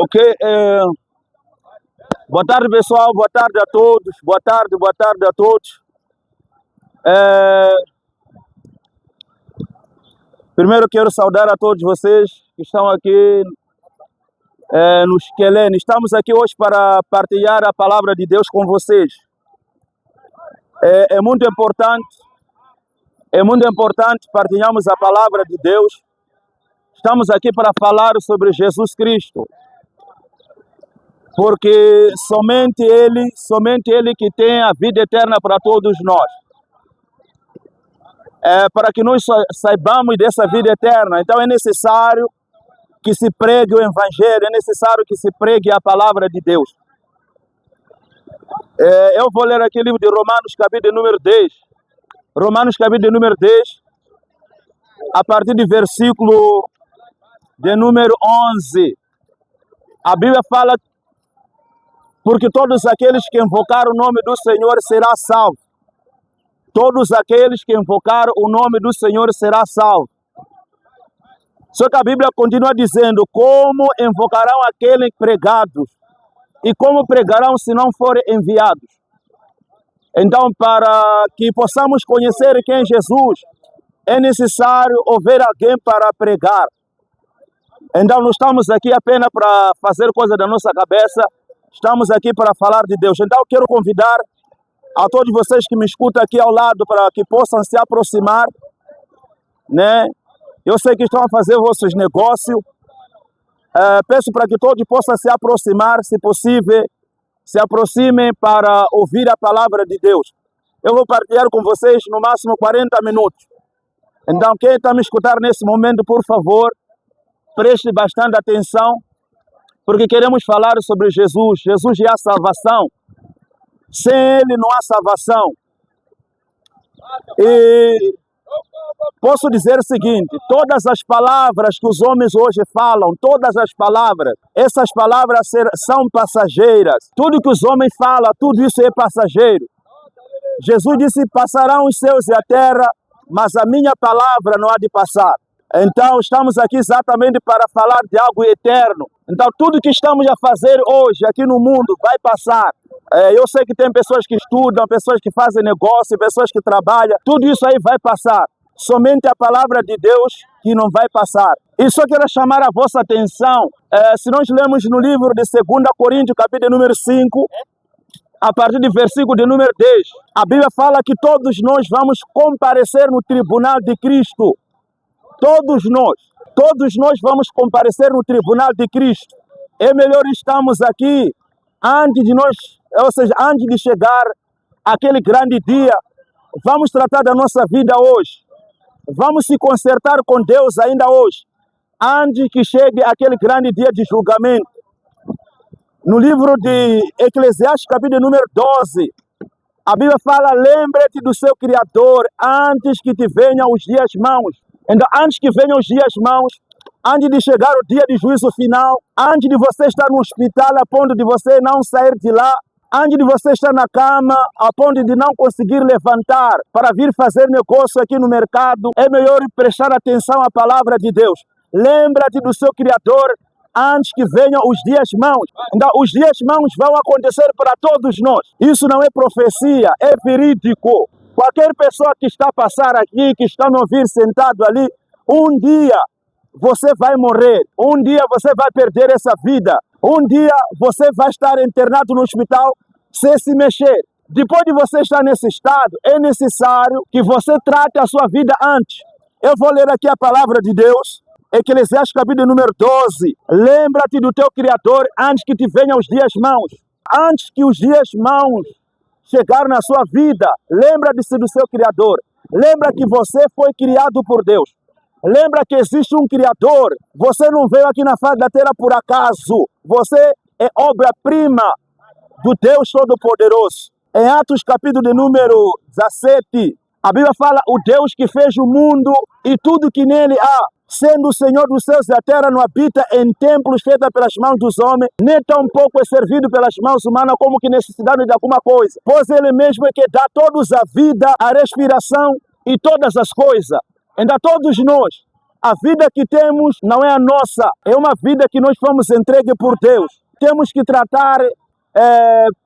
Ok, boa tarde pessoal, boa tarde a todos, boa tarde a todos. Primeiro quero saudar a todos vocês que estão aqui no Esquelene. Estamos aqui hoje para partilhar a palavra de Deus com vocês. É muito importante partilharmos a palavra de Deus. Estamos aqui para falar sobre Jesus Cristo. Porque somente Ele que tem a vida eterna para todos nós. Para que nós saibamos dessa vida eterna, então é necessário que se pregue o Evangelho, é necessário que se pregue a palavra de Deus. Eu vou ler aqui o livro de Romanos, capítulo número 10. Romanos, capítulo número 10, a partir do versículo de número 11. A Bíblia fala: porque todos aqueles que invocaram o nome do Senhor será salvo. Todos aqueles que invocaram o nome do Senhor será salvo. Só que a Bíblia continua dizendo: como invocarão aqueles pregados? E como pregarão se não forem enviados? Então, para que possamos conhecer quem é Jesus, é necessário ouvir alguém para pregar. Então, não estamos aqui apenas para fazer coisa da nossa cabeça. Estamos aqui para falar de Deus. Então, quero convidar a todos vocês que me escutam aqui ao lado para que possam se aproximar, né? Eu sei que estão a fazer vossos negócios. Peço para que todos possam se aproximar, se possível, se aproximem para ouvir a palavra de Deus. Eu vou partilhar com vocês no máximo 40 minutos. Então, quem está me escutar nesse momento, por favor, preste bastante atenção, porque queremos falar sobre Jesus. Jesus é a salvação. Sem Ele não há salvação. E posso dizer o seguinte: todas as palavras que os homens hoje falam, todas as palavras, essas palavras são passageiras. Tudo que os homens falam, tudo isso é passageiro. Jesus disse: passarão os céus e a terra, mas a minha palavra não há de passar. Então, estamos aqui exatamente para falar de algo eterno. Então, tudo que estamos a fazer hoje aqui no mundo vai passar. Eu sei que tem pessoas que estudam, pessoas que fazem negócio, pessoas que trabalham. Tudo isso aí vai passar. Somente a palavra de Deus que não vai passar. E só quero chamar a vossa atenção. Se nós lemos no livro de 2 Coríntios, capítulo número 5, a partir do versículo de número 10, a Bíblia fala que todos nós vamos comparecer no tribunal de Cristo. Todos nós vamos comparecer no tribunal de Cristo. É melhor estarmos aqui antes de nós, ou seja, antes de chegar aquele grande dia. Vamos tratar da nossa vida hoje. Vamos se consertar com Deus ainda hoje, antes que chegue aquele grande dia de julgamento. No livro de Eclesiastes, capítulo número 12, a Bíblia fala: lembre-te do seu Criador antes que te venham os dias maus. Então, antes que venham os dias maus, antes de chegar o dia de juízo final, antes de você estar no hospital a ponto de você não sair de lá, antes de você estar na cama a ponto de não conseguir levantar para vir fazer negócio aqui no mercado, é melhor prestar atenção à palavra de Deus. Lembra-te do seu Criador antes que venham os dias maus. Então, os dias maus vão acontecer para todos nós. Isso não é profecia, é verídico. Qualquer pessoa que está a passar aqui, que está a me ouvir sentado ali, um dia você vai morrer, um dia você vai perder essa vida, um dia você vai estar internado no hospital sem se mexer. Depois de você estar nesse estado, é necessário que você trate a sua vida antes. Eu vou ler aqui a palavra de Deus, Eclesiastes capítulo número 12. Lembra-te do teu Criador antes que te venham os dias maus. Antes que os dias maus chegar na sua vida, lembra-se do seu Criador. Lembra que você foi criado por Deus. Lembra que existe um Criador. Você não veio aqui na face da terra por acaso. Você é obra-prima do Deus Todo-Poderoso. Em Atos capítulo de número 17, a Bíblia fala: o Deus que fez o mundo e tudo que nele há, sendo o Senhor dos céus e da terra, não habita em templos feitos pelas mãos dos homens, nem tampouco é servido pelas mãos humanas como que necessidade de alguma coisa. Pois Ele mesmo é que dá a todos a vida, a respiração e todas as coisas. Ainda todos nós A vida que temos não é a nossa, é uma vida que nós fomos entregue por Deus. Temos que tratar,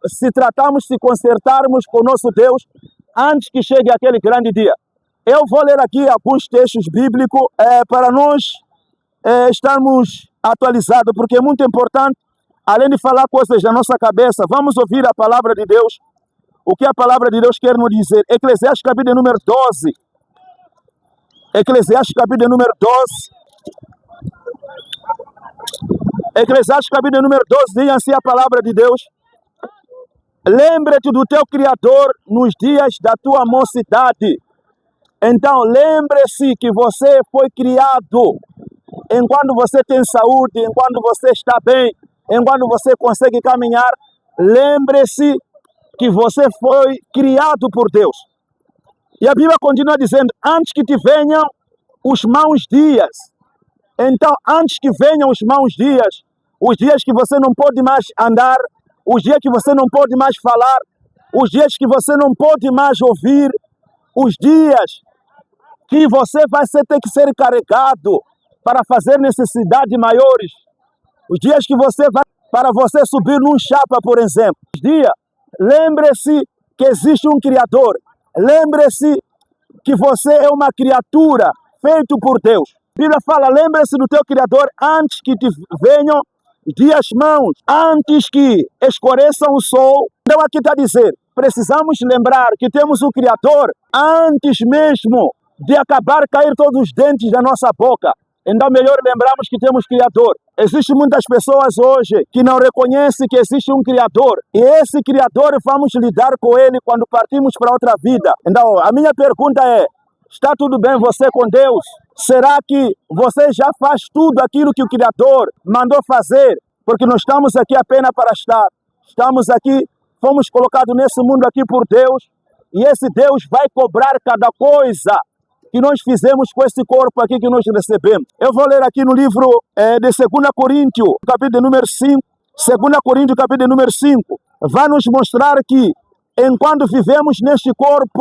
se consertarmos com o nosso Deus antes que chegue aquele grande dia. Eu vou ler aqui alguns textos bíblicos para nós estarmos atualizados, porque é muito importante, além de falar coisas da nossa cabeça, vamos ouvir a palavra de Deus, o que a palavra de Deus quer nos dizer. Eclesiastes capítulo número 12. Eclesiastes capítulo número 12. Eclesiastes capítulo número 12 diz assim a palavra de Deus: lembre-te do teu Criador nos dias da tua mocidade. Então, lembre-se que você foi criado enquanto você tem saúde, enquanto você está bem, enquanto você consegue caminhar. Lembre-se que você foi criado por Deus. E a Bíblia continua dizendo: antes que te venham os maus dias. Então, antes que venham os maus dias, os dias que você não pode mais andar, os dias que você não pode mais falar, os dias que você não pode mais ouvir, os dias que você vai ter que ser carregado para fazer necessidades maiores, os dias que você vai, para você subir num chapa, por exemplo. Os dias, lembre-se que existe um Criador. Lembre-se que você é uma criatura feita por Deus. A Bíblia fala: lembre-se do teu Criador antes que te venham dias maus, antes que escureça o sol. Então aqui está a dizer, precisamos lembrar que temos um Criador antes mesmo de acabar cair todos os dentes da nossa boca. Então melhor lembrarmos que temos Criador. Existem muitas pessoas hoje que não reconhecem que existe um Criador. E esse Criador vamos lidar com ele quando partimos para outra vida. Então a minha pergunta é: está tudo bem você com Deus? Será que você já faz tudo aquilo que o Criador mandou fazer? Porque nós estamos aqui apenas para estar. Estamos aqui, fomos colocados nesse mundo aqui por Deus. E esse Deus vai cobrar cada coisa que nós fizemos com esse corpo aqui que nós recebemos. Eu vou ler aqui no livro de 2 Coríntios, capítulo número 5. 2 Coríntios, capítulo número 5. Vai nos mostrar que enquanto vivemos neste corpo,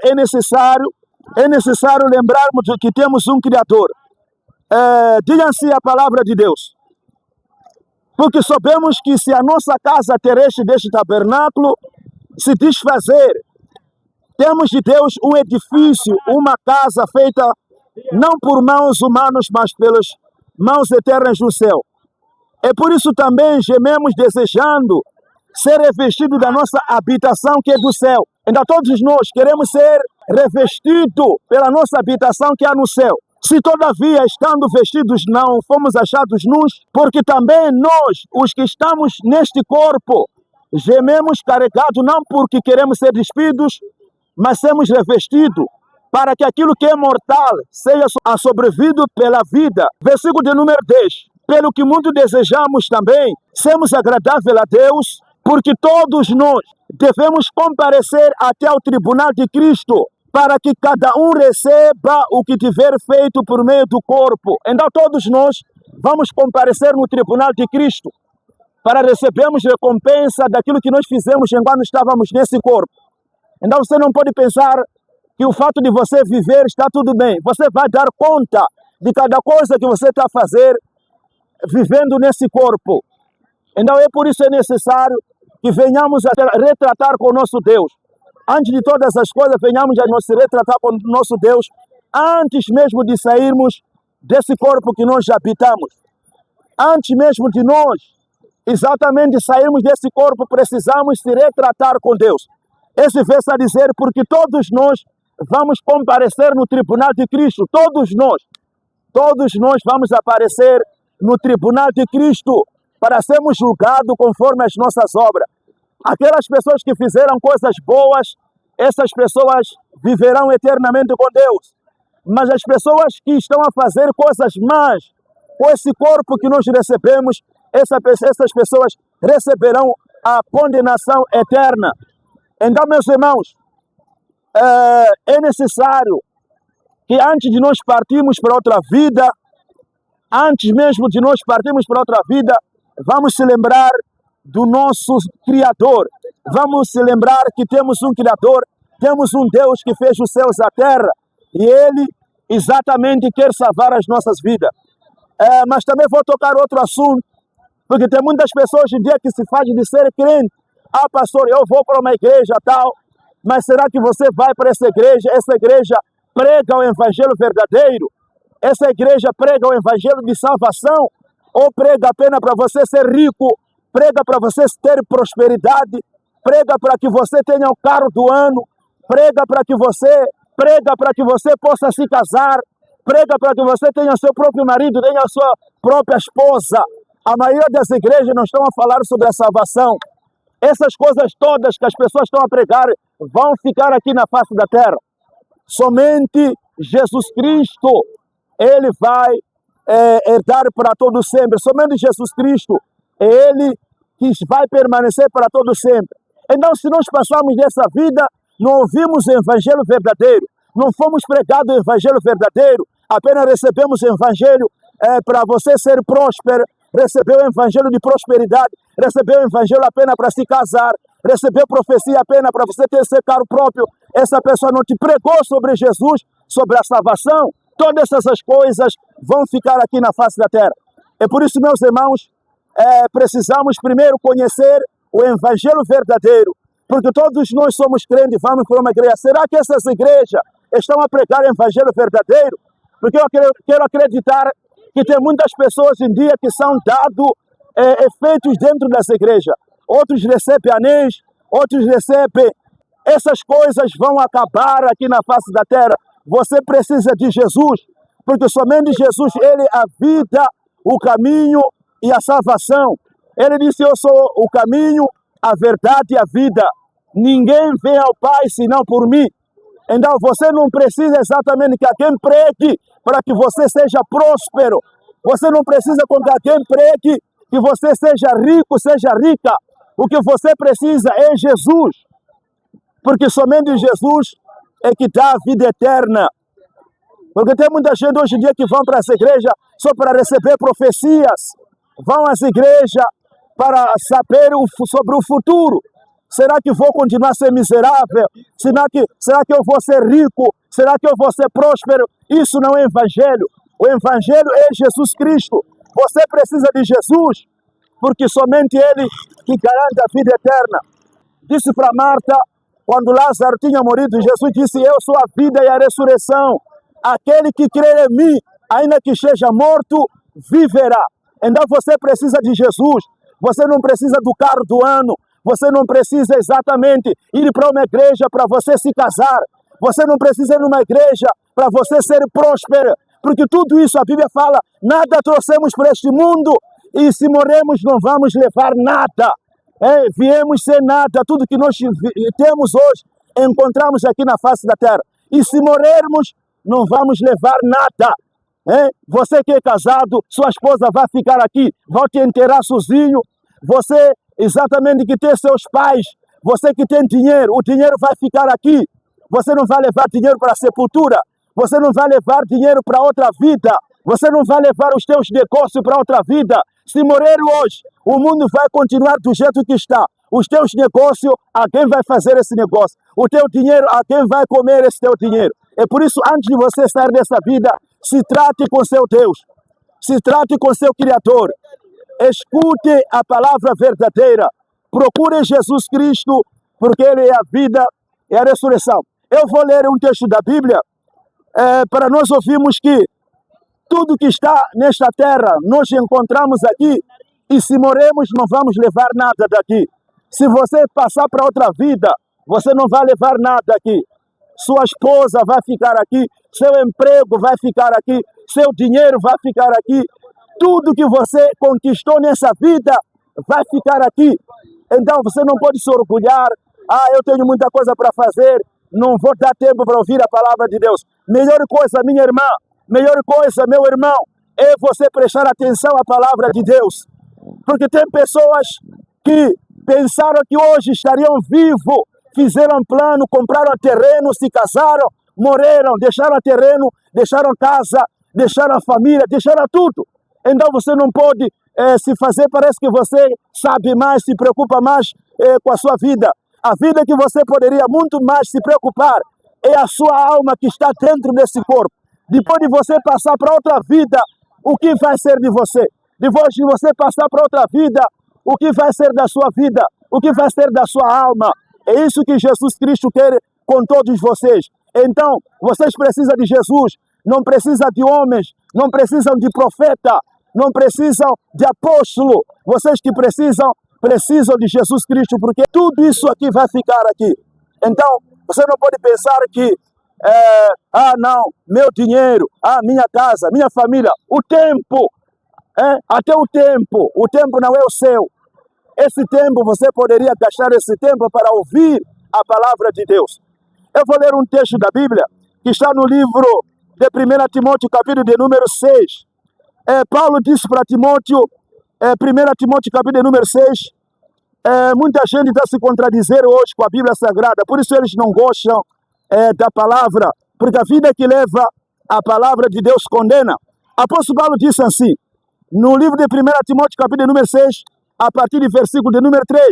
é necessário lembrarmos que temos um Criador. Diga-se a palavra de Deus. Porque sabemos que se a nossa casa terrestre deste tabernáculo se desfazer, temos de Deus um edifício, uma casa feita não por mãos humanas, mas pelas mãos eternas do céu. É por isso também gememos desejando ser revestidos da nossa habitação que é do céu. Então todos nós queremos ser revestidos pela nossa habitação que há no céu. Se todavia, estando vestidos, não fomos achados nus, porque também nós, os que estamos neste corpo, gememos carregados não porque queremos ser despidos, mas sermos revestidos para que aquilo que é mortal seja sobrevivido pela vida. Versículo de número 10. Pelo que muito desejamos também sermos agradáveis a Deus, porque todos nós devemos comparecer até ao tribunal de Cristo, para que cada um receba o que tiver feito por meio do corpo. Então todos nós vamos comparecer no tribunal de Cristo, para recebermos recompensa daquilo que nós fizemos enquanto estávamos nesse corpo. Então você não pode pensar que o fato de você viver está tudo bem. Você vai dar conta de cada coisa que você está a fazer vivendo nesse corpo. Então é por isso que é necessário que venhamos a retratar com o nosso Deus. Antes de todas as coisas, venhamos a nos retratar com o nosso Deus, antes mesmo de sairmos desse corpo que nós habitamos. Antes mesmo de nós, exatamente, sairmos desse corpo, precisamos se retratar com Deus. Esse verso a dizer, porque todos nós vamos comparecer no tribunal de Cristo. Todos nós vamos aparecer no tribunal de Cristo para sermos julgados conforme as nossas obras. Aquelas pessoas que fizeram coisas boas, essas pessoas viverão eternamente com Deus. Mas as pessoas que estão a fazer coisas más, com esse corpo que nós recebemos, essas pessoas receberão a condenação eterna. Então, meus irmãos, é necessário que antes de nós partirmos para outra vida, antes mesmo de nós partirmos para outra vida, vamos se lembrar do nosso Criador. Vamos se lembrar que temos um Criador, temos um Deus que fez os céus e a terra, e Ele exatamente quer salvar as nossas vidas. Mas também vou tocar outro assunto, porque tem muitas pessoas hoje em dia que se fazem de ser crente. Ah, pastor, eu vou para uma igreja tal, mas será que você vai para essa igreja? Essa igreja prega o evangelho verdadeiro? Essa igreja prega o evangelho de salvação? Ou prega apenas para você ser rico? Prega para você ter prosperidade? Prega para que você tenha o carro do ano? Prega para que você possa se casar? Prega para que você tenha seu próprio marido, tenha a sua própria esposa? A maioria das igrejas não estão a falar sobre a salvação. Essas coisas todas que as pessoas estão a pregar vão ficar aqui na face da terra. Somente Jesus Cristo, Ele vai herdar para todo sempre. Somente Jesus Cristo é Ele que vai permanecer para todo sempre. Então, se nós passamos dessa vida, não ouvimos o Evangelho verdadeiro, não fomos pregados o Evangelho verdadeiro, apenas recebemos o Evangelho para você ser próspero, recebeu o Evangelho de prosperidade, recebeu o Evangelho apenas para se casar, recebeu profecia apenas para você ter seu carro próprio. Essa pessoa não te pregou sobre Jesus, sobre a salvação. Todas essas coisas vão ficar aqui na face da terra. É por isso, meus irmãos, precisamos primeiro conhecer o Evangelho verdadeiro, porque todos nós somos crentes, vamos para uma igreja. Será que essas igrejas estão a pregar o Evangelho verdadeiro? Porque eu quero acreditar que tem muitas pessoas em dia que são dados efeitos dentro das igrejas. Outros recebem anéis, outros recebem. Essas coisas vão acabar aqui na face da terra. Você precisa de Jesus, porque somente Jesus, Ele é a vida, o caminho e a salvação. Ele disse, eu sou o caminho, a verdade e a vida. Ninguém vem ao Pai senão por mim. Então você não precisa exatamente que alguém pregue para que você seja próspero. Você não precisa com que alguém pregue que você seja rico, seja rica. O que você precisa é Jesus. Porque somente Jesus é que dá a vida eterna. Porque tem muita gente hoje em dia que vão para essa igreja só para receber profecias. Vão às igrejas para saber sobre o futuro. Será que vou continuar a ser miserável? Será que eu vou ser rico? Será que eu vou ser próspero? Isso não é evangelho. O evangelho é Jesus Cristo. Você precisa de Jesus, porque somente Ele que garante a vida eterna. Disse para Marta, quando Lázaro tinha morrido, Jesus disse, eu sou a vida e a ressurreição. Aquele que crer em mim, ainda que esteja morto, viverá. Então você precisa de Jesus. Você não precisa do carro do ano. Você não precisa exatamente ir para uma igreja para você se casar. Você não precisa ir numa igreja para você ser próspero. Porque tudo isso a Bíblia fala, nada trouxemos para este mundo e se morremos não vamos levar nada. Viemos sem nada, tudo que nós temos hoje encontramos aqui na face da terra. E se morrermos não vamos levar nada. Você que é casado, sua esposa vai ficar aqui, vai te enterrar sozinho. Você exatamente que tem seus pais, você que tem dinheiro, o dinheiro vai ficar aqui. Você não vai levar dinheiro para a sepultura. Você não vai levar dinheiro para outra vida. Você não vai levar os teus negócios para outra vida. Se morrer hoje, o mundo vai continuar do jeito que está. Os teus negócios, alguém vai fazer esse negócio. O teu dinheiro, alguém vai comer esse teu dinheiro. É por isso, antes de você sair dessa vida, se trate com seu Deus. Se trate com seu Criador. Escute a palavra verdadeira. Procure Jesus Cristo, porque Ele é a vida e a ressurreição. Eu vou ler um texto da Bíblia para nós ouvirmos que tudo que está nesta terra nós encontramos aqui e se morremos não vamos levar nada daqui. Se você passar para outra vida, você não vai levar nada aqui. Sua esposa vai ficar aqui, seu emprego vai ficar aqui, seu dinheiro vai ficar aqui. Tudo que você conquistou nessa vida vai ficar aqui. Então você não pode se orgulhar. Eu tenho muita coisa para fazer, não vou dar tempo para ouvir a palavra de Deus. Melhor coisa, minha irmã, melhor coisa, meu irmão, é você prestar atenção à palavra de Deus. Porque tem pessoas que pensaram que hoje estariam vivos, fizeram plano, compraram terreno, se casaram, morreram, deixaram terreno, deixaram casa, deixaram a família, deixaram tudo. Então você não pode se fazer, parece que você sabe mais, se preocupa mais com a sua vida. A vida que você poderia muito mais se preocupar é a sua alma que está dentro desse corpo. Depois de você passar para outra vida, o que vai ser de você? Depois de você passar para outra vida, o que vai ser da sua vida? O que vai ser da sua alma? É isso que Jesus Cristo quer com todos vocês. Então, vocês precisam de Jesus, não precisam de homens, não precisam de profeta, não precisam de apóstolo. Vocês que precisam de Jesus Cristo, porque tudo isso aqui vai ficar aqui. Então, você não pode pensar que não, meu dinheiro, minha casa, minha família, o tempo, até o tempo não é o seu. Esse tempo, você poderia gastar esse tempo para ouvir a palavra de Deus. Eu vou ler um texto da Bíblia, que está no livro de 1 Timóteo, capítulo de número 6. Paulo disse para Timóteo, 1 Timóteo, capítulo de número 6, muita gente está se contradizendo hoje com a Bíblia Sagrada, por isso eles não gostam da palavra, porque a vida que leva a palavra de Deus condena. Apóstolo Paulo disse assim, no livro de 1 Timóteo, capítulo número 6, a partir do versículo de número 3,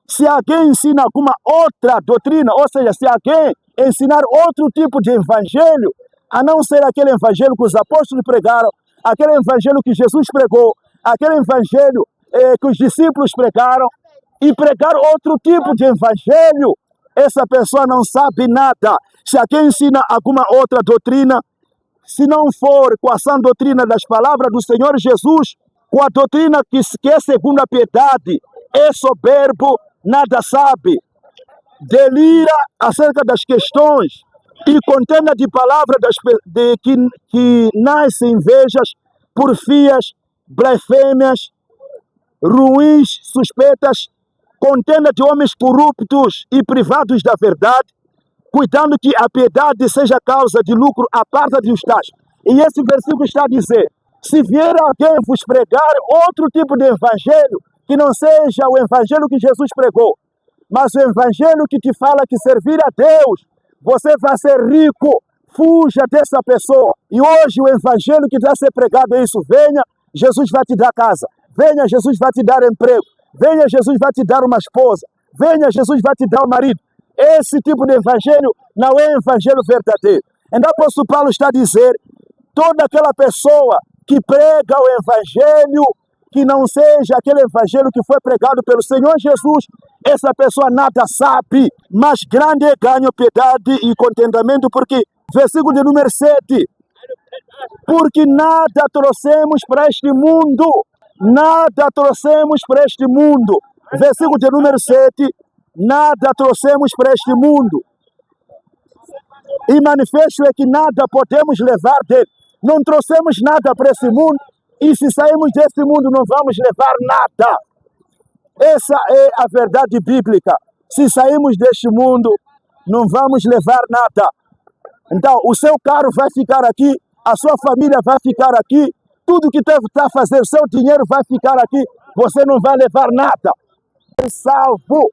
se alguém ensina alguma outra doutrina, ou seja, se alguém ensinar outro tipo de evangelho, a não ser aquele evangelho que os apóstolos pregaram, aquele evangelho que Jesus pregou, aquele evangelho que os discípulos pregaram, e pregar outro tipo de evangelho, essa pessoa não sabe nada. Se alguém ensina alguma outra doutrina, se não for com a sã doutrina das palavras do Senhor Jesus, com a doutrina que é segundo a piedade, é soberbo, nada sabe, delira acerca das questões e contenda de palavras que nascem invejas, porfias, blasfêmias, ruins, suspeitas, contenda de homens corruptos e privados da verdade, cuidando que a piedade seja causa de lucro à parte dos tais. E esse versículo está a dizer, se vier alguém vos pregar outro tipo de evangelho, que não seja o evangelho que Jesus pregou, mas o evangelho que te fala que servir a Deus, você vai ser rico, fuja dessa pessoa. E hoje o evangelho que está a ser pregado é isso, venha, Jesus vai te dar casa, venha, Jesus vai te dar emprego, venha, Jesus vai te dar uma esposa, venha, Jesus vai te dar um marido. Esse tipo de evangelho não é evangelho verdadeiro. Então o apóstolo Paulo está a dizer, toda aquela pessoa que prega o evangelho, que não seja aquele evangelho que foi pregado pelo Senhor Jesus, essa pessoa nada sabe, mas grande é ganho, piedade e contentamento, porque, versículo de número 7, porque nada trouxemos para este mundo, nada trouxemos para este mundo, versículo de número 7, nada trouxemos para este mundo, e manifesto é que nada podemos levar dele. Não trouxemos nada para esse mundo, e se sairmos desse mundo não vamos levar nada. Essa é a verdade bíblica. Se sairmos deste mundo, não vamos levar nada. Então, o seu carro vai ficar aqui, a sua família vai ficar aqui, tudo que está a fazer, o seu dinheiro vai ficar aqui, você não vai levar nada. É salvo.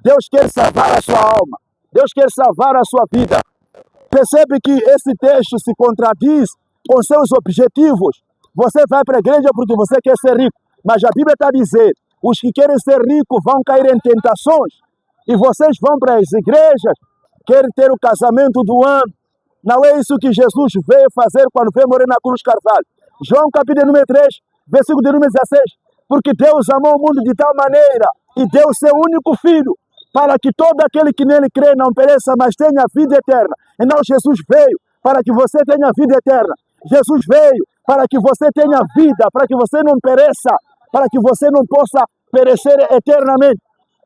Deus quer salvar a sua alma. Deus quer salvar a sua vida. Percebe que esse texto se contradiz com seus objetivos. Você vai para a igreja porque você quer ser rico, mas a Bíblia está a dizer, os que querem ser ricos vão cair em tentações, e vocês vão para as igrejas, querem ter o casamento do ano. Não é isso que Jesus veio fazer quando veio morrer na cruz Carvalho. João capítulo número 3, versículo de número 16, porque Deus amou o mundo de tal maneira, e deu o seu único filho, para que todo aquele que nele crê não pereça, mas tenha vida eterna. Então Jesus veio para que você tenha vida eterna. Jesus veio para que você tenha vida, para que você não pereça, para que você não possa perecer eternamente.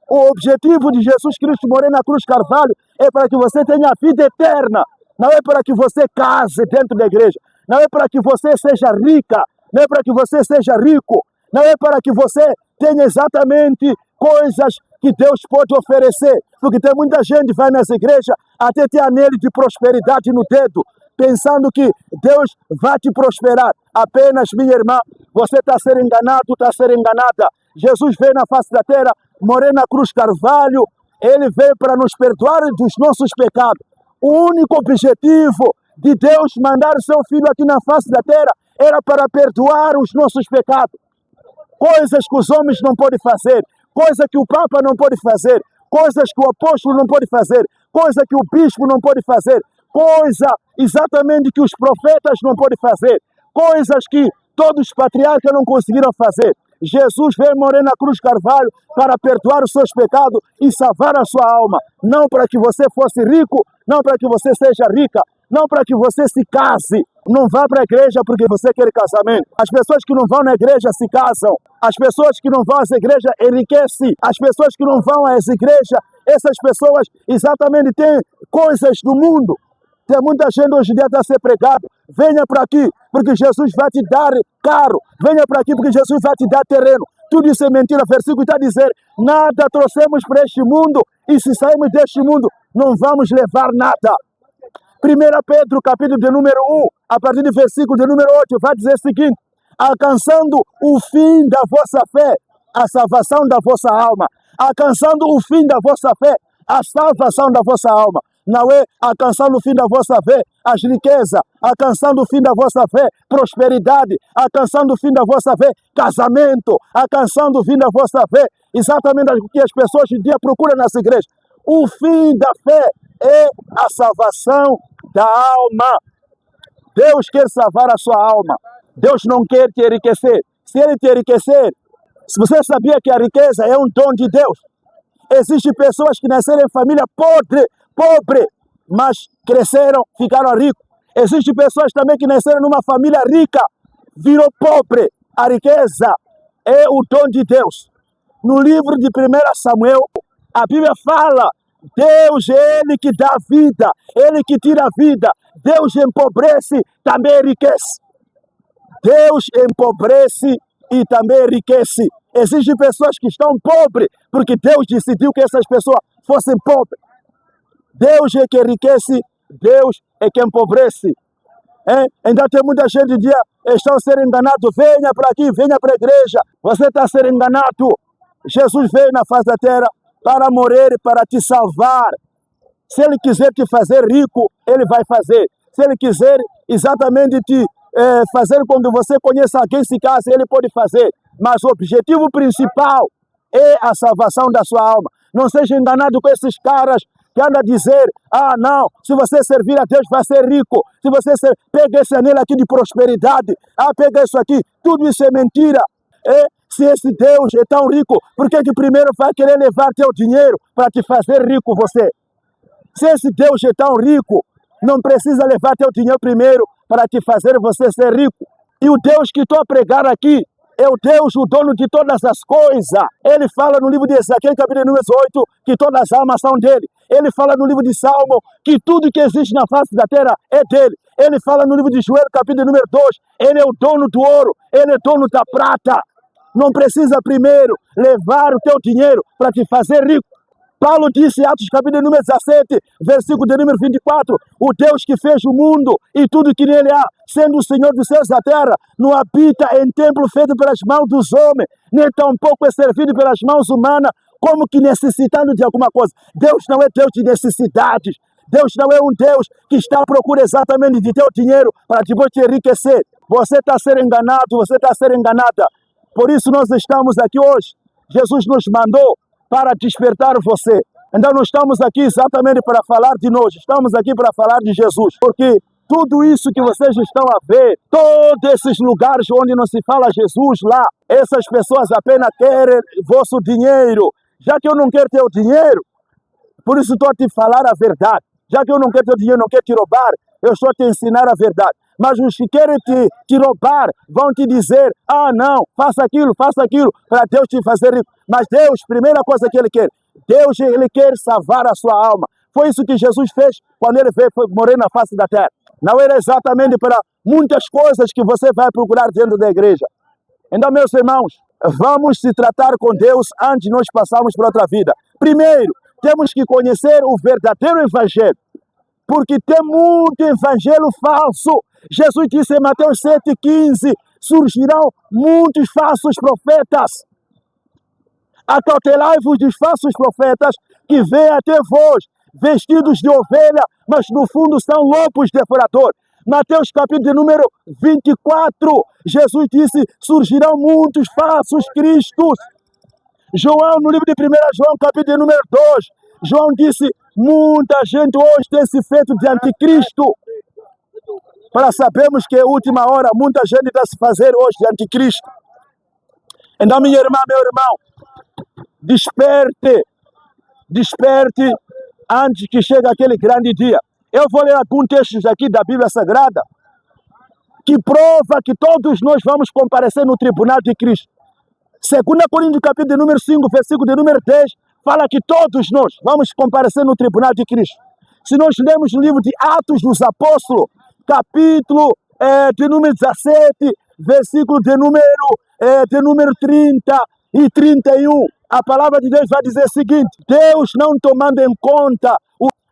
O objetivo de Jesus Cristo morrer na cruz Carvalho é para que você tenha vida eterna. Não é para que você case dentro da igreja. Não é para que você seja rica. Não é para que você seja rico. Não é para que você tenha exatamente coisas que Deus pode oferecer. Porque tem muita gente que vai nas igrejas até ter anel de prosperidade no dedo, pensando que Deus vai te prosperar. Apenas, minha irmã, você está a ser enganado, está a ser enganada. Jesus veio na face da terra, morrer na cruz Carvalho, ele veio para nos perdoar dos nossos pecados. O único objetivo de Deus mandar o seu filho aqui na face da terra era para perdoar os nossos pecados. Coisas que os homens não podem fazer, coisas que o Papa não pode fazer, coisas que o apóstolo não pode fazer, coisas que o bispo não pode fazer, coisa exatamente que os profetas não podem fazer, coisas que todos os patriarcas não conseguiram fazer. Jesus veio morrer na cruz Carvalho para perdoar os seus pecados e salvar a sua alma. Não para que você fosse rico, não para que você seja rica, não para que você se case. Não vá para a igreja porque você quer casamento. As pessoas que não vão na igreja se casam. As pessoas que não vão às igrejas enriquecem. As pessoas que não vão às igrejas, essas pessoas exatamente têm coisas do mundo. Tem muita gente hoje em dia a ser pregado. Venha para aqui, porque Jesus vai te dar carro. Venha para aqui, porque Jesus vai te dar terreno. Tudo isso é mentira. O versículo está a dizer, nada trouxemos para este mundo, e se sairmos deste mundo, não vamos levar nada. 1 Pedro, capítulo de número 1, a partir do versículo de número 8, vai dizer o seguinte, alcançando o fim da vossa fé, a salvação da vossa alma. Alcançando o fim da vossa fé, a salvação da vossa alma. Não é alcançando o fim da vossa fé, as riquezas, alcançando o fim da vossa fé, prosperidade, alcançando o fim da vossa fé, casamento, alcançando o fim da vossa fé, exatamente o que as pessoas hoje em dia procuram nas igrejas. O fim da fé é a salvação da alma. Deus quer salvar a sua alma. Deus não quer te enriquecer. Se Ele te enriquecer, se você sabia que a riqueza é um dom de Deus, existem pessoas que nasceram em família pobre, mas cresceram, ficaram ricos. Existem pessoas também que nasceram numa família rica, virou pobre. A riqueza é o dom de Deus. No livro de 1 Samuel, a Bíblia fala, Deus é Ele que dá vida, Ele que tira a vida. Deus empobrece, também enriquece. Deus empobrece e também enriquece. Existem pessoas que estão pobres, porque Deus decidiu que essas pessoas fossem pobres. Deus é que enriquece, Deus é que empobrece. Ainda tem muita gente que estão sendo enganados. Venha para aqui, venha para a igreja. Você está sendo enganado. Jesus veio na face da terra para morrer, para te salvar. Se Ele quiser te fazer rico, Ele vai fazer. Se Ele quiser exatamente te fazer com que você conheça alguém, se case, Ele pode fazer. Mas o objetivo principal é a salvação da sua alma. Não seja enganado com esses caras que andam a dizer, não, se você servir a Deus vai ser rico. Se você pega esse anel aqui de prosperidade, pega isso aqui, tudo isso é mentira. Se esse Deus é tão rico, por que primeiro vai querer levar teu dinheiro para te fazer rico você? Se esse Deus é tão rico, não precisa levar teu dinheiro primeiro para te fazer você ser rico. E o Deus que estou a pregar aqui é o Deus, o dono de todas as coisas. Ele fala no livro de Ezequiel, capítulo número 8, que todas as almas são dele. Ele fala no livro de Salmo que tudo que existe na face da terra é dele. Ele fala no livro de Joel, capítulo número 2, ele é o dono do ouro, ele é dono da prata. Não precisa primeiro levar o teu dinheiro para te fazer rico. Paulo disse em Atos capítulo número 17, versículo de número 24, o Deus que fez o mundo e tudo que nele há, sendo o Senhor dos céus e da terra, não habita em templo feito pelas mãos dos homens, nem tampouco é servido pelas mãos humanas, como que necessitando de alguma coisa. Deus não é Deus de necessidades. Deus não é um Deus que está à procura exatamente de teu dinheiro para depois te enriquecer. Você está a ser enganado, você está a ser enganada. Por isso nós estamos aqui hoje. Jesus nos mandou para despertar você. Então não estamos aqui exatamente para falar de nós, estamos aqui para falar de Jesus. Porque tudo isso que vocês estão a ver, todos esses lugares onde não se fala Jesus lá, essas pessoas apenas querem vosso dinheiro. Já que eu não quero teu dinheiro, por isso estou a te falar a verdade. Já que eu não quero teu dinheiro, não quero te roubar, eu estou a te ensinar a verdade. Mas os que querem te roubar vão te dizer, não, faça aquilo, para Deus te fazer rico. Mas Deus, primeira coisa que Ele quer, Deus, Ele quer salvar a sua alma. Foi isso que Jesus fez quando Ele veio morrer na face da terra. Não era exatamente para muitas coisas que você vai procurar dentro da igreja. Então, meus irmãos, vamos se tratar com Deus antes de nós passarmos para outra vida. Primeiro, temos que conhecer o verdadeiro evangelho. Porque tem muito evangelho falso. Jesus disse em Mateus 7,15, surgirão muitos falsos profetas. Acautelai-vos dos falsos profetas que vêm até vós, vestidos de ovelha, mas no fundo são lobos devoradores. Mateus capítulo número 24, Jesus disse, surgirão muitos falsos cristos. João, no livro de 1 João, capítulo número 2, João disse, muita gente hoje tem se feito de anticristo. Para sabermos que é a última hora, muita gente está se fazer hoje de anticristo. Então, minha irmã, meu irmão, desperte antes que chegue aquele grande dia. Eu vou ler alguns textos aqui da Bíblia Sagrada que prova que todos nós vamos comparecer no tribunal de Cristo. 2 Coríntios, capítulo de número 5, versículo de número 10, fala que todos nós vamos comparecer no tribunal de Cristo. Se nós lermos o livro de Atos dos Apóstolos, capítulo de número 17, versículo de número 30 e 31, a palavra de Deus vai dizer o seguinte: Deus, não tomando em conta,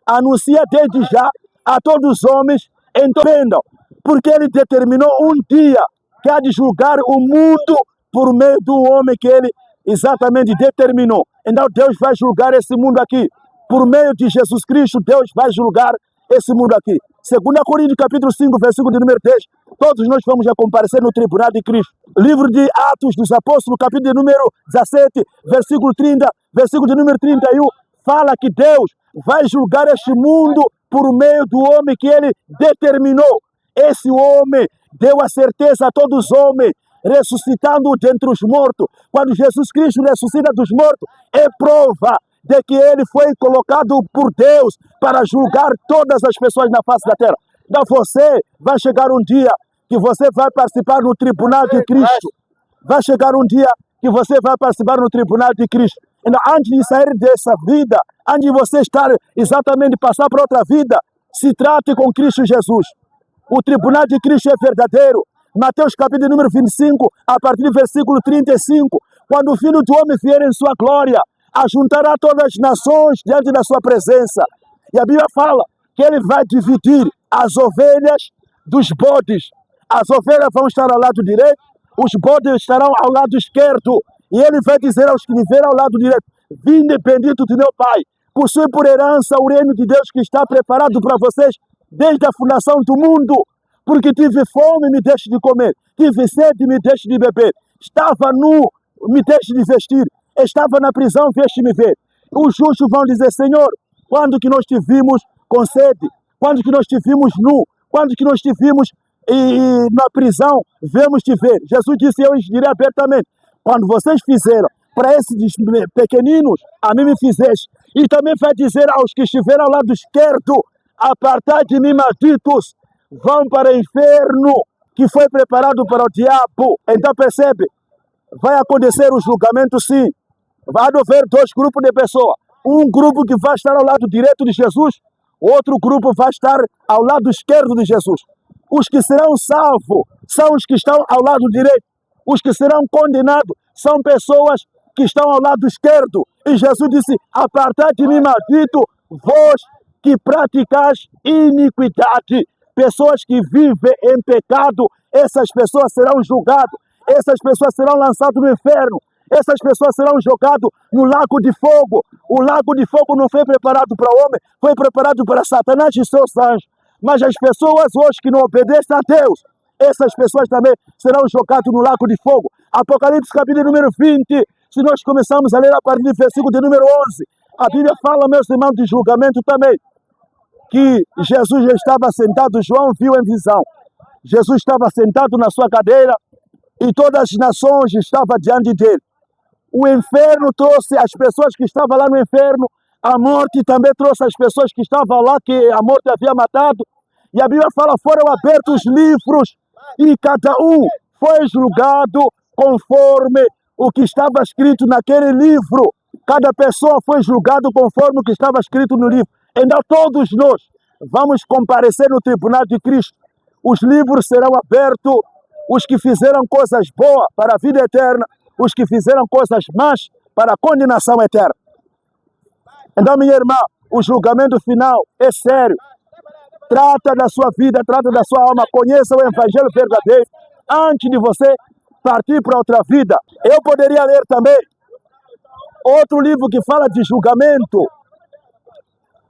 anuncia desde já a todos os homens, entendam, porque Ele determinou um dia que há de julgar o mundo por meio do homem que Ele exatamente determinou. Então Deus vai julgar esse mundo aqui. Por meio de Jesus Cristo, Deus vai julgar esse mundo aqui. 2 Coríntios, capítulo 5, versículo de número 10, todos nós vamos comparecer no tribunal de Cristo. Livro de Atos dos Apóstolos, capítulo de número 17, versículo 30, versículo de número 31, fala que Deus vai julgar este mundo por meio do homem que Ele determinou. Esse homem deu a certeza a todos os homens, ressuscitando dentre os mortos. Quando Jesus Cristo ressuscita dos mortos, é prova de que Ele foi colocado por Deus para julgar todas as pessoas na face da terra. Então você vai chegar um dia que você vai participar no tribunal de Cristo. Vai chegar um dia que você vai participar no tribunal de Cristo. Então, antes de sair dessa vida, antes de você estar exatamente passar para outra vida, se trate com Cristo Jesus. O tribunal de Cristo é verdadeiro. Mateus capítulo número 25, a partir do versículo 35, quando o Filho do Homem vier em sua glória, ajuntará todas as nações diante da sua presença. E a Bíblia fala que Ele vai dividir as ovelhas dos bodes. As ovelhas vão estar ao lado direito, os bodes estarão ao lado esquerdo. E Ele vai dizer aos que viverem ao lado direito: vinde bendito de meu Pai, possui por herança o reino de Deus que está preparado para vocês desde a fundação do mundo. Porque tive fome, me deixe de comer. Tive sede, me deixe de beber. Estava nu, me deixe de vestir. Estava na prisão, deixe-me ver. Os justos vão dizer: Senhor, quando que nós te vimos com sede? Quando que nós te vimos nu? Quando que nós te vimos na prisão? Vemos te ver. Jesus disse: eu lhes direi abertamente, quando vocês fizeram para esses pequeninos, a mim me fizeste. E também vai dizer aos que estiveram ao lado esquerdo: apartai de mim, malditos, vão para o inferno que foi preparado para o diabo. Então percebe, vai acontecer o julgamento, sim. Vai haver dois grupos de pessoas. Um grupo que vai estar ao lado direito de Jesus, outro grupo vai estar ao lado esquerdo de Jesus. Os que serão salvos são os que estão ao lado direito. Os que serão condenados são pessoas que estão ao lado esquerdo. E Jesus disse: apartai de mim, maldito, vós que praticais iniquidade. Pessoas que vivem em pecado, essas pessoas serão julgadas. Essas pessoas serão lançadas no inferno. Essas pessoas serão jogadas no lago de fogo. O lago de fogo não foi preparado para o homem, foi preparado para Satanás e seus anjos. Mas as pessoas hoje que não obedecem a Deus, essas pessoas também serão jogadas no lago de fogo. Apocalipse capítulo número 20, se nós começarmos a ler a partir do versículo de número 11, a Bíblia fala, meus irmãos, de julgamento também, que Jesus já estava sentado, João viu em visão. Jesus estava sentado na sua cadeira e todas as nações estavam diante dele. O inferno trouxe as pessoas que estavam lá no inferno, a morte também trouxe as pessoas que estavam lá, que a morte havia matado. E a Bíblia fala, foram abertos livros e cada um foi julgado conforme o que estava escrito naquele livro. Cada pessoa foi julgado conforme o que estava escrito no livro. Então todos nós vamos comparecer no tribunal de Cristo. Os livros serão abertos, os que fizeram coisas boas para a vida eterna, os que fizeram coisas más para a condenação eterna. Então, minha irmã, o julgamento final é sério. Trata da sua vida, trata da sua alma, conheça o Evangelho verdadeiro antes de você partir para outra vida. Eu poderia ler também outro livro que fala de julgamento.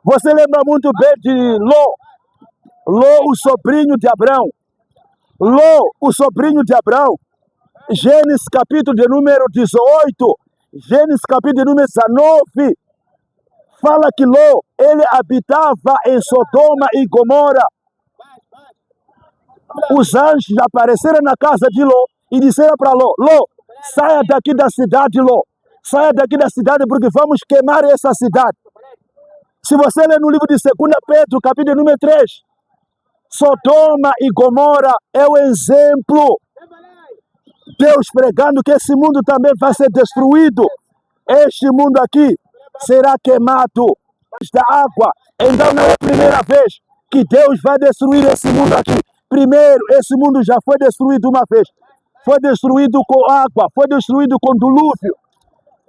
Você lembra muito bem de Ló, o sobrinho de Abraão. Ló, o sobrinho de Abraão. Gênesis capítulo de número 18, Gênesis capítulo de número 19, Fala que Ló, ele habitava em Sodoma e Gomorra. Os anjos apareceram na casa de Ló e disseram para Ló: Ló, saia daqui da cidade, Ló. Saia daqui da cidade porque vamos queimar essa cidade. Se você ler no livro de 2 Pedro, capítulo número 3, Sodoma e Gomorra é o exemplo. Deus pregando que esse mundo também vai ser destruído. Este mundo aqui será queimado da água. Então não é a primeira vez que Deus vai destruir esse mundo aqui. Primeiro, esse mundo já foi destruído uma vez. Foi destruído com água, foi destruído com dilúvio.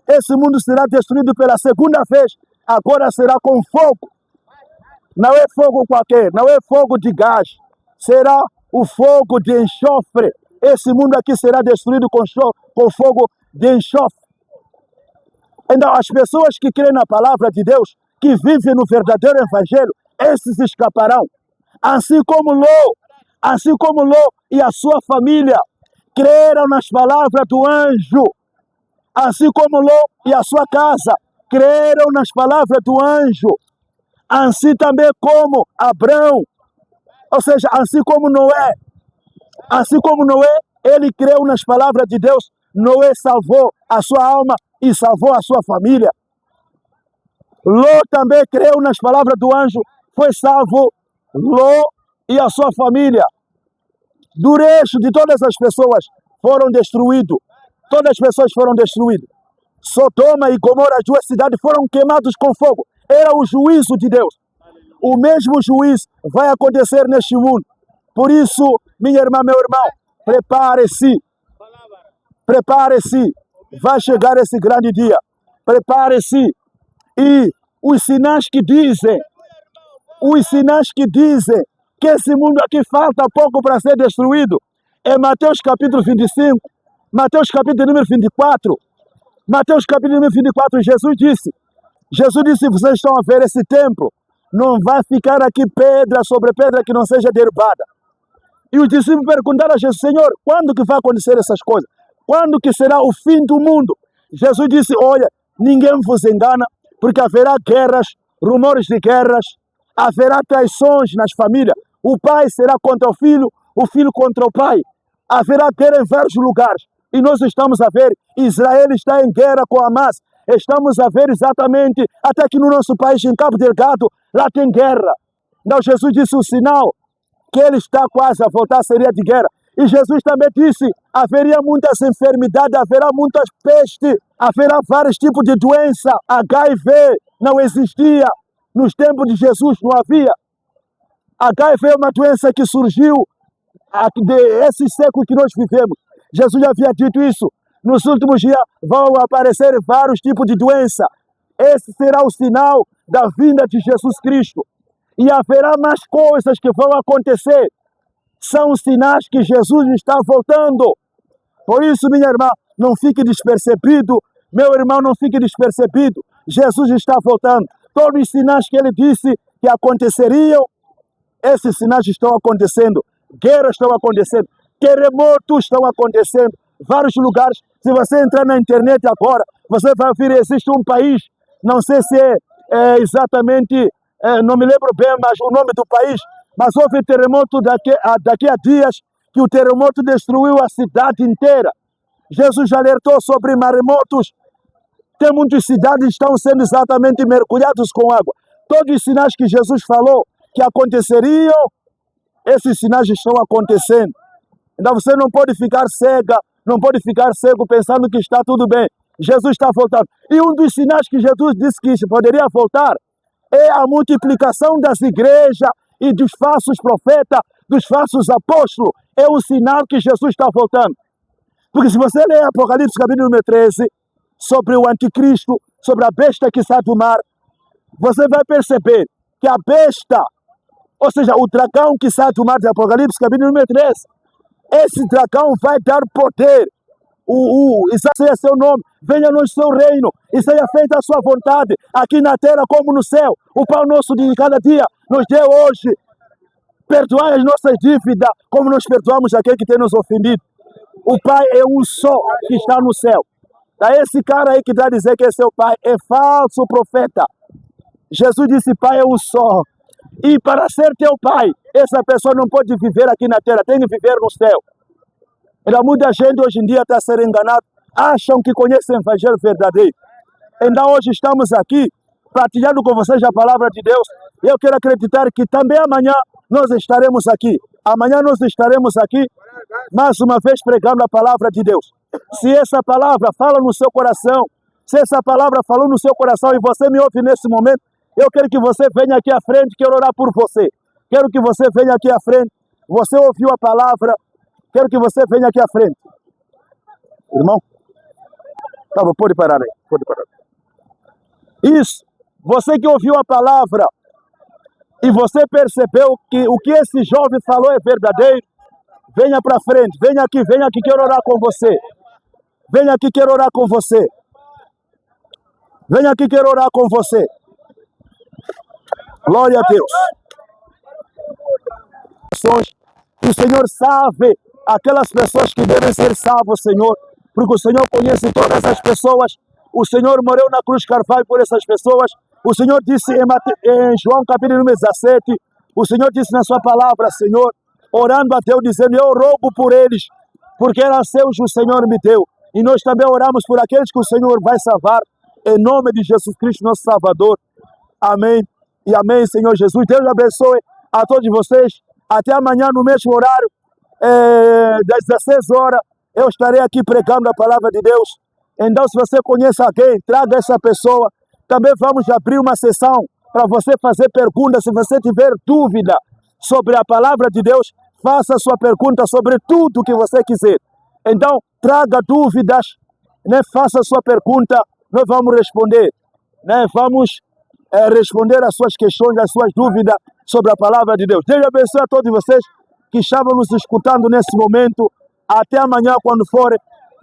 Esse mundo será destruído pela segunda vez. Agora será com fogo. Não é fogo qualquer, não é fogo de gás. Será o fogo de enxofre. Esse mundo aqui será destruído com fogo de enxofre. Então, as pessoas que creem na palavra de Deus, que vivem no verdadeiro evangelho, esses escaparão. Assim como Ló e a sua família creram nas palavras do anjo. Assim como Ló e a sua casa creram nas palavras do anjo. Assim também como Abraão, ou seja, assim como Noé. Assim como Noé, ele creu nas palavras de Deus. Noé salvou a sua alma e salvou a sua família. Ló também creu nas palavras do anjo. Foi salvo Ló e a sua família. Do resto de todas as pessoas foram destruídos. Todas as pessoas foram destruídas. Sodoma e Gomorra, as duas cidades, foram queimados com fogo. Era o juízo de Deus. O mesmo juízo vai acontecer neste mundo. Por isso, minha irmã, meu irmão, prepare-se. Prepare-se. Vai chegar esse grande dia. Prepare-se. E os sinais que dizem que esse mundo aqui falta pouco para ser destruído, é Mateus capítulo 25, Mateus capítulo número 24. Mateus capítulo número 24, Jesus disse, vocês estão a ver esse templo, não vai ficar aqui pedra sobre pedra que não seja derrubada. E os discípulos perguntaram a Jesus: Senhor, quando que vai acontecer essas coisas? Quando que será o fim do mundo? Jesus disse: olha, ninguém vos engana, porque haverá guerras, rumores de guerras, haverá traições nas famílias. O pai será contra o filho contra o pai. Haverá guerra em vários lugares. E nós estamos a ver, Israel está em guerra com Hamas. Estamos a ver exatamente, até que no nosso país, em Cabo Delgado, lá tem guerra. Então Jesus disse o sinal que ele está quase a voltar seria de guerra. E Jesus também disse, haveria muitas enfermidades, haverá muitas pestes, haverá vários tipos de doença. HIV não existia, nos tempos de Jesus não havia. HIV é uma doença que surgiu desse século que nós vivemos. Jesus já havia dito isso. Nos últimos dias vão aparecer vários tipos de doença. Esse será o sinal da vinda de Jesus Cristo. E haverá mais coisas que vão acontecer. São sinais que Jesus está voltando. Por isso, minha irmã, não fique despercebido. Meu irmão, não fique despercebido. Jesus está voltando. Todos os sinais que ele disse que aconteceriam, esses sinais estão acontecendo. Guerras estão acontecendo. Terremotos estão acontecendo. Vários lugares. Se você entrar na internet agora, você vai ver, existe um país, não sei se é exatamente, não me lembro bem, mas o nome do país, mas houve terremoto daqui a dias, que o terremoto destruiu a cidade inteira. Jesus já alertou sobre maremotos. Tem muitas cidades que estão sendo exatamente mergulhadas com água. Todos os sinais que Jesus falou que aconteceriam, esses sinais estão acontecendo. Então você não pode ficar cega, não pode ficar cego pensando que está tudo bem. Jesus está voltando. E um dos sinais que Jesus disse que poderia voltar é a multiplicação das igrejas e dos falsos profetas, dos falsos apóstolos. É um sinal que Jesus está voltando. Porque se você ler Apocalipse capítulo número 13, sobre o anticristo, sobre a besta que sai do mar, você vai perceber que a besta, ou seja, o dragão que sai do mar de Apocalipse capítulo número 13, esse dragão vai dar poder. Isso é seu nome. Venha-nos seu reino e seja feita a sua vontade, aqui na terra como no céu. O pão nosso de cada dia nos dê hoje. Perdoai as nossas dívidas, como nós perdoamos aquele que tem nos ofendido. O Pai é um só que está no céu. Esse cara aí que está a dizer que é seu pai é falso profeta. Jesus disse, Pai é um só. E para ser teu Pai, essa pessoa não pode viver aqui na terra, tem que viver no céu. Então, muita gente hoje em dia está sendo enganada, acham que conhecem o Evangelho verdadeiro. Então, hoje estamos aqui, partilhando com vocês a palavra de Deus. E eu quero acreditar que também amanhã nós estaremos aqui. Amanhã nós estaremos aqui, mais uma vez, pregando a palavra de Deus. Se essa palavra fala no seu coração, se essa palavra falou no seu coração e você me ouve nesse momento, eu quero que você venha aqui à frente, quero orar por você. Quero que você venha aqui à frente. Você ouviu a palavra, quero que você venha aqui à frente. Irmão? Tá bom, pode parar aí. Pode parar. Isso. Você que ouviu a palavra e você percebeu que o que esse jovem falou é verdadeiro, venha para frente. Venha aqui, quero orar com você. Venha aqui, quero orar com você. Venha aqui, quero orar com você. Glória a Deus. O Senhor sabe aquelas pessoas que devem ser salvas, Senhor, porque o Senhor conhece todas as pessoas. O Senhor morreu na cruz Carvalho por essas pessoas. O Senhor disse em João capítulo 17, o Senhor disse na sua palavra, Senhor, orando a Deus, dizendo, eu rogo por eles, porque eram seus o Senhor me deu. E nós também oramos por aqueles que o Senhor vai salvar, em nome de Jesus Cristo, nosso Salvador. Amém. E amém, Senhor Jesus. Deus abençoe a todos vocês. Até amanhã, no mesmo horário, das 16 horas, eu estarei aqui pregando a palavra de Deus. Então, se você conhece alguém, traga essa pessoa. Também vamos abrir uma sessão para você fazer perguntas. Se você tiver dúvida sobre a palavra de Deus, faça a sua pergunta sobre tudo que você quiser. Então, traga dúvidas, né? Faça a sua pergunta, nós vamos responder. Né? Vamos responder as suas questões, as suas dúvidas sobre a palavra de Deus. Deus abençoe a todos vocês que estavam nos escutando nesse momento. Até amanhã, quando for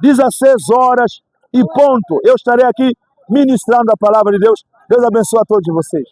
16 horas e ponto, eu estarei aqui ministrando a palavra de Deus. Deus abençoe a todos vocês.